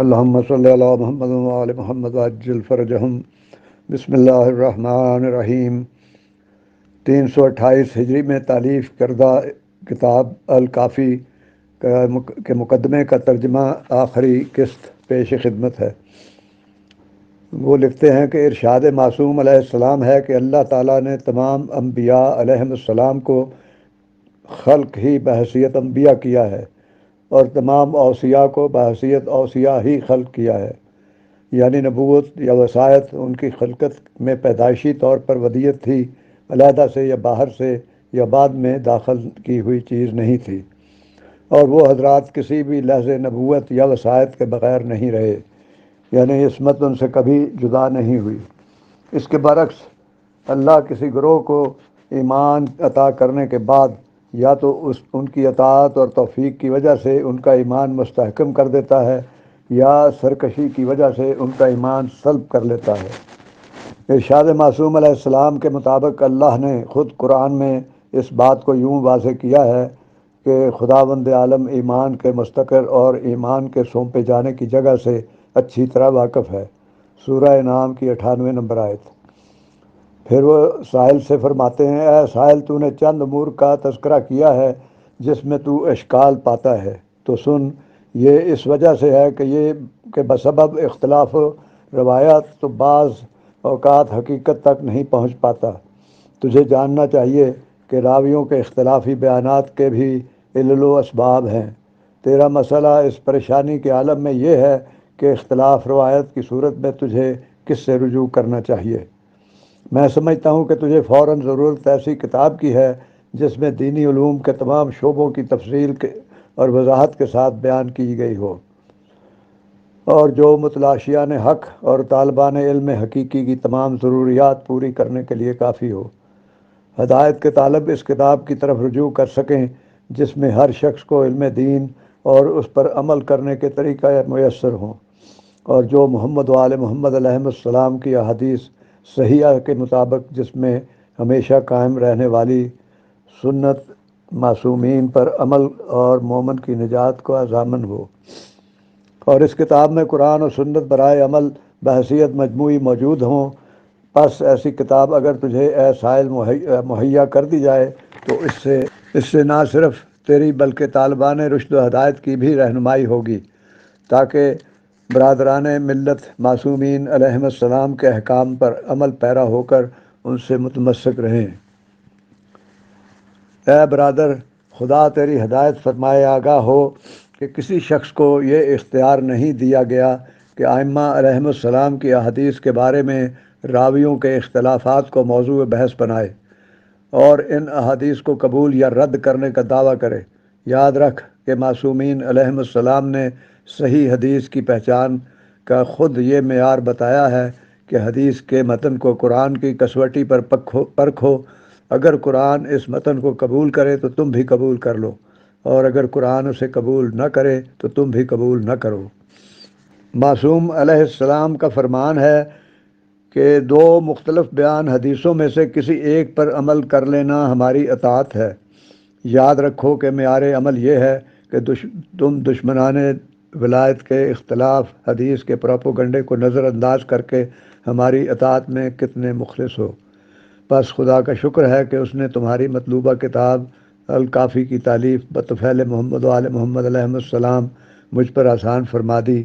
اللہم صلی علی محمد وآل محمد وعجل فرجہم۔ بسم اللہ الرحمن الرحیم۔ 328 ہجری میں تالیف کردہ کتاب الکافی کے مقدمے کا ترجمہ آخری قسط پیش خدمت ہے۔ وہ لکھتے ہیں کہ ارشاد معصوم علیہ السلام ہے کہ اللہ تعالیٰ نے تمام انبیاء علیہم السلام کو خلق ہی بحیثیت انبیاء کیا ہے، اور تمام اوصیاء کو بحیثیت اوصیاء ہی خلق کیا ہے، یعنی نبوت یا وصایت ان کی خلقت میں پیدائشی طور پر ودیت تھی، علیحدہ سے یا باہر سے یا بعد میں داخل کی ہوئی چیز نہیں تھی، اور وہ حضرات کسی بھی لحظ نبوت یا وصایت کے بغیر نہیں رہے، یعنی عصمت ان سے کبھی جدا نہیں ہوئی۔ اس کے برعکس اللہ کسی گروہ کو ایمان عطا کرنے کے بعد یا تو ان کی اطاعت اور توفیق کی وجہ سے ان کا ایمان مستحکم کر دیتا ہے، یا سرکشی کی وجہ سے ان کا ایمان سلب کر لیتا ہے۔ ارشاد معصوم علیہ السلام کے مطابق اللہ نے خود قرآن میں اس بات کو یوں واضح کیا ہے کہ خداوند عالم ایمان کے مستقر اور ایمان کے سونپے جانے کی جگہ سے اچھی طرح واقف ہے۔ سورہ انعام کی 98 نمبر آیت۔ پھر وہ سائل سے فرماتے ہیں، اے سائل، تو نے چند امور کا تذکرہ کیا ہے جس میں تو اشکال پاتا ہے، تو سن، یہ اس وجہ سے ہے کہ بسبب اختلاف روایات تو بعض اوقات حقیقت تک نہیں پہنچ پاتا۔ تجھے جاننا چاہیے کہ راویوں کے اختلافی بیانات کے بھی علل و اسباب ہیں۔ تیرا مسئلہ اس پریشانی کے عالم میں یہ ہے کہ اختلاف روایت کی صورت میں تجھے کس سے رجوع کرنا چاہیے۔ میں سمجھتا ہوں کہ تجھے فوراً ضرورت ایسی کتاب کی ہے جس میں دینی علوم کے تمام شعبوں کی تفصیل اور وضاحت کے ساتھ بیان کی گئی ہو، اور جو متلاشیان حق اور طالبان علم حقیقی کی تمام ضروریات پوری کرنے کے لیے کافی ہو۔ ہدایت کے طالب اس کتاب کی طرف رجوع کر سکیں جس میں ہر شخص کو علم دین اور اس پر عمل کرنے کے طریقہ میسر ہوں، اور جو محمد وآل محمد علیہ السلام کی احادیث صحیحہ کے مطابق جس میں ہمیشہ قائم رہنے والی سنت معصومین پر عمل اور مومن کی نجات کا ضامن ہو۔ اور اس کتاب میں قرآن و سنت برائے عمل بحیثیت مجموعی موجود ہوں۔ پس ایسی کتاب اگر تجھے اے سائل مہیا کر دی جائے تو اس سے نہ صرف تیری بلکہ طالبان رشد و ہدایت کی بھی رہنمائی ہوگی، تاکہ برادران ملت معصومین علیہم السلام کے احکام پر عمل پیرا ہو کر ان سے متمسک رہیں۔ اے برادر، خدا تیری ہدایت فرمائے آگاہ ہو کہ کسی شخص کو یہ اختیار نہیں دیا گیا کہ ائمہ علیہم السلام کی احادیث کے بارے میں راویوں کے اختلافات کو موضوع بحث بنائے اور ان احادیث کو قبول یا رد کرنے کا دعویٰ کرے۔ یاد رکھ کہ معصومین علیہم السلام نے صحیح حدیث کی پہچان کا خود یہ معیار بتایا ہے کہ حدیث کے متن کو قرآن کی کسوٹی پر پرکھو۔ اگر قرآن اس متن کو قبول کرے تو تم بھی قبول کر لو، اور اگر قرآن اسے قبول نہ کرے تو تم بھی قبول نہ کرو۔ معصوم علیہ السلام کا فرمان ہے کہ دو مختلف بیان حدیثوں میں سے کسی ایک پر عمل کر لینا ہماری اطاعت ہے۔ یاد رکھو کہ معیار عمل یہ ہے کہ تم دشمنان ولایت کے اختلاف حدیث کے پروپیگنڈے کو نظر انداز کر کے ہماری اطاعت میں کتنے مخلص ہو۔ بس خدا کا شکر ہے کہ اس نے تمہاری مطلوبہ کتاب الکافی کی تالیف بطفیل محمد وآل محمد علیہ السلام مجھ پر آسان فرما دی۔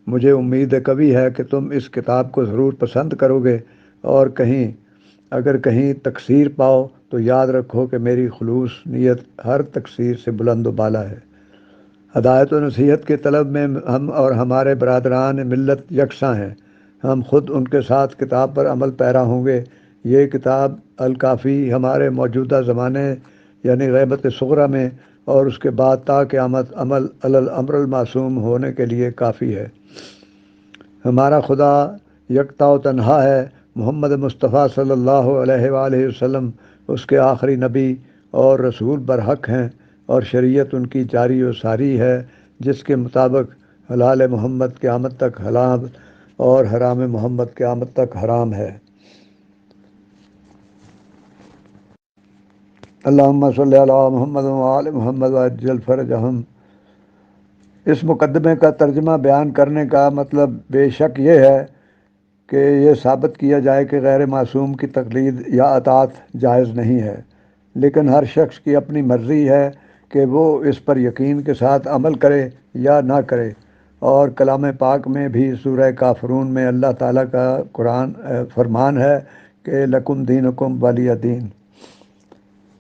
مجھے امید قوی ہے کہ تم اس کتاب کو ضرور پسند کرو گے، اور اگر کہیں تقصیر پاؤ تو یاد رکھو کہ میری خلوص نیت ہر تقصیر سے بلند و بالا ہے۔ ہدایت و نصیحت کے طلب میں ہم اور ہمارے برادران ملت یکساں ہیں۔ ہم خود ان کے ساتھ کتاب پر عمل پیرا ہوں گے۔ یہ کتاب الکافی ہمارے موجودہ زمانے یعنی غیبت صغریٰ میں اور اس کے بعد تا قیامت عمل علی الامر المعصوم ہونے کے لیے کافی ہے۔ ہمارا خدا یکتا و تنہا ہے۔ محمد مصطفیٰ صلی اللہ علیہ وآلہ وسلم اس کے آخری نبی اور رسول برحق ہیں، اور شریعت ان کی جاری و ساری ہے جس کے مطابق حلال محمد قیامت تک حلال اور حرام محمد قیامت تک حرام ہے۔ اللہم صلی علی محمد وآل محمد وعجل فرجہم۔ اس مقدمے کا ترجمہ بیان کرنے کا مطلب بے شک یہ ہے کہ یہ ثابت کیا جائے کہ غیر معصوم کی تقلید یا اطاعت جائز نہیں ہے، لیکن ہر شخص کی اپنی مرضی ہے کہ وہ اس پر یقین کے ساتھ عمل کرے یا نہ کرے۔ اور کلام پاک میں بھی سورہ کافرون میں اللہ تعالیٰ کا قرآن فرمان ہے کہ لکم دینکم ولی دین۔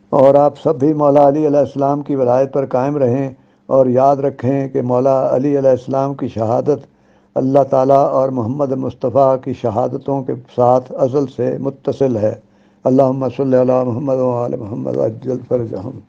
اور آپ سب بھی مولا علی علیہ السلام کی ولایت پر قائم رہیں، اور یاد رکھیں کہ مولا علی علیہ السلام کی شہادت اللہ تعالیٰ اور محمد مصطفیٰ کی شہادتوں کے ساتھ ازل سے متصل ہے۔ اللہم صلی علی محمد و آل محمد عجل فرجہم۔